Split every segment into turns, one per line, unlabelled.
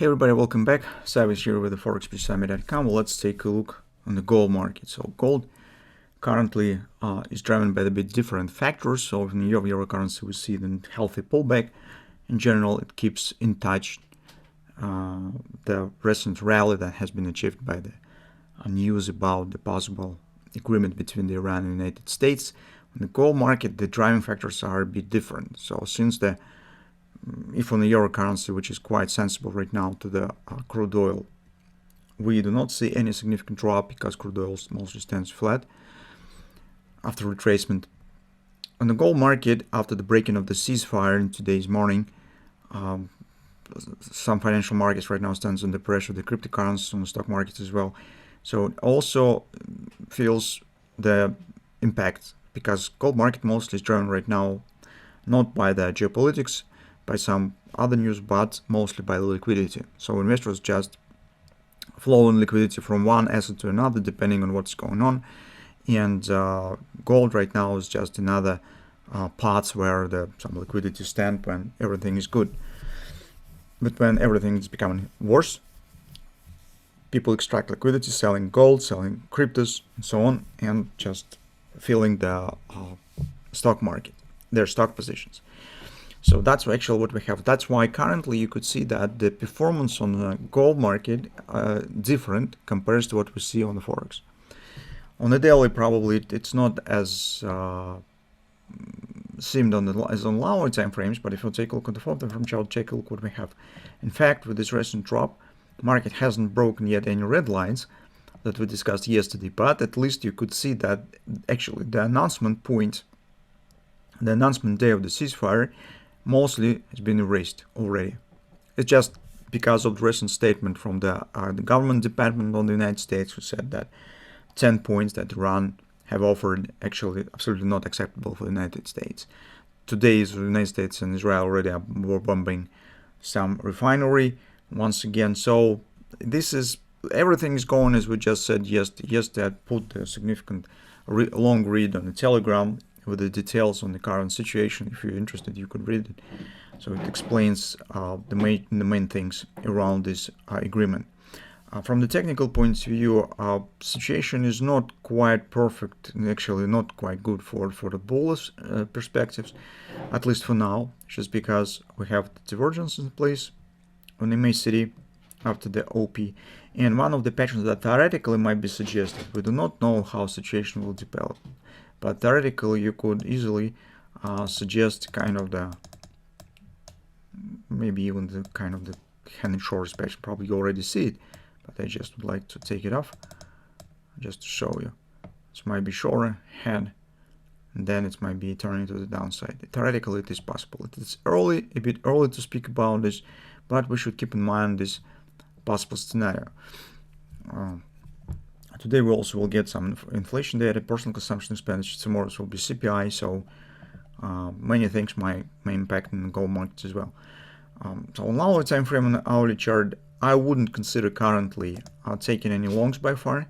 Hey everybody, welcome back. Sive here with the Forex Peace Army.com. Let's take a look on the gold market. So gold currently is driven by a bit different factors. So in the euro currency, we see the healthy pullback. In general, it keeps in touch the recent rally that has been achieved by the news about the possible agreement between the Iran and the United States. In the gold market, the driving factors are a bit different. So since if on the euro currency, which is quite sensible right now to the crude oil, we do not see any significant drop because crude oil mostly stands flat after retracement. On the gold market, after the breaking of the ceasefire in today's morning, some financial markets right now stands under pressure, the cryptocurrencies on the stock markets as well. So it also feels the impact because gold market mostly is driven right now not by the geopolitics, by some other news, but mostly by the liquidity. So investors just flowing liquidity from one asset to another depending on what's going on. And gold right now is just another parts where some liquidity stand when everything is good. But when everything is becoming worse, people extract liquidity, selling gold, selling cryptos, and so on, and just filling the stock market, their stock positions. So that's actually what we have. That's why currently you could see that the performance on the gold market different compared to what we see on the Forex. On the daily, probably it's not as seemed as on lower time frames, but if you take a look at the 4-time chart, take a look what we have. In fact, with this recent drop, market hasn't broken yet any red lines that we discussed yesterday, but at least you could see that actually the announcement day of the ceasefire mostly has been erased already. It's just because of the recent statement from the government department of the United States, who said that 10 points that Iran have offered actually absolutely not acceptable for the United States. Today, the United States and Israel already were bombing some refinery once again. So everything is going as we just said yesterday. I put a significant long read on the Telegram with the details on the current situation. If you're interested, you could read it. So it explains the main things around this agreement. From the technical point of view, situation is not quite perfect and actually not quite good for the bullish perspectives, at least for now, just because we have the divergence in place on MACD after the OP. And one of the patterns that theoretically might be suggested, we do not know how situation will develop, but theoretically you could easily suggest kind of maybe even the kind of the hand and shoulders pattern. Probably you already see it, but I just would like to take it off just to show you. This might be shoulder, head, and then it might be turning to the downside. Theoretically, it is possible. It is a bit early to speak about this, but we should keep in mind this possible scenario. Today we also will get some inflation data, personal consumption expenditure. Tomorrow will be CPI, so many things may impact in the gold markets as well. So on lower time frame on the hourly chart, I wouldn't consider currently taking any longs by far.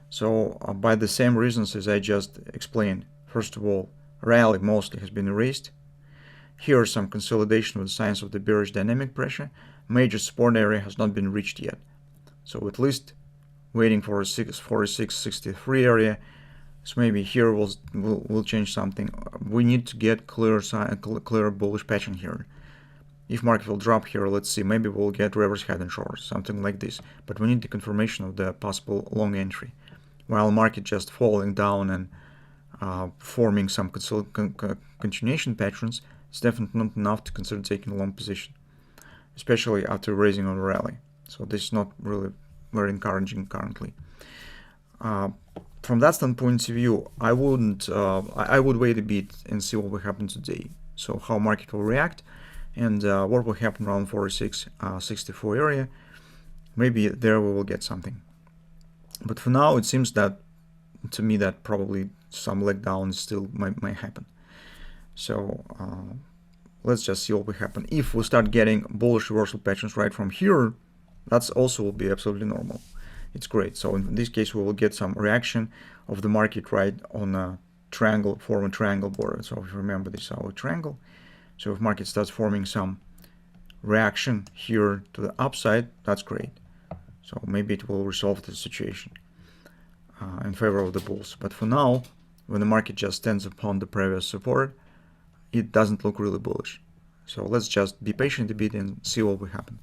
So by the same reasons as I just explained. First of all, rally mostly has been erased. Here is some consolidation with signs of the bearish dynamic pressure. Major support area has not been reached yet. So at least waiting for a 46.63 area. So maybe here we'll change something. We need to get clear bullish pattern here. If market will drop here, let's see, maybe we'll get reverse head and shoulders, something like this. But we need the confirmation of the possible long entry. While market just falling down and forming some continuation patterns, it's definitely not enough to consider taking a long position, especially after raising on a rally. So this is not really very encouraging currently. From that standpoint of view, I would wait a bit and see what will happen today. So how market will react and what will happen around 46.64 area. Maybe there we will get something. But for now, it seems that to me that probably some leg down still might happen. So let's just see what will happen. If we start getting bullish reversal patterns right from here, that's also will be absolutely normal. It's great. So in this case, we will get some reaction of the market right on a triangle, form a triangle border. So if you remember this, our triangle. So if market starts forming some reaction here to the upside, that's great. So maybe it will resolve the situation in favor of the bulls. But for now, when the market just stands upon the previous support, it doesn't look really bullish. So let's just be patient a bit and see what will happen.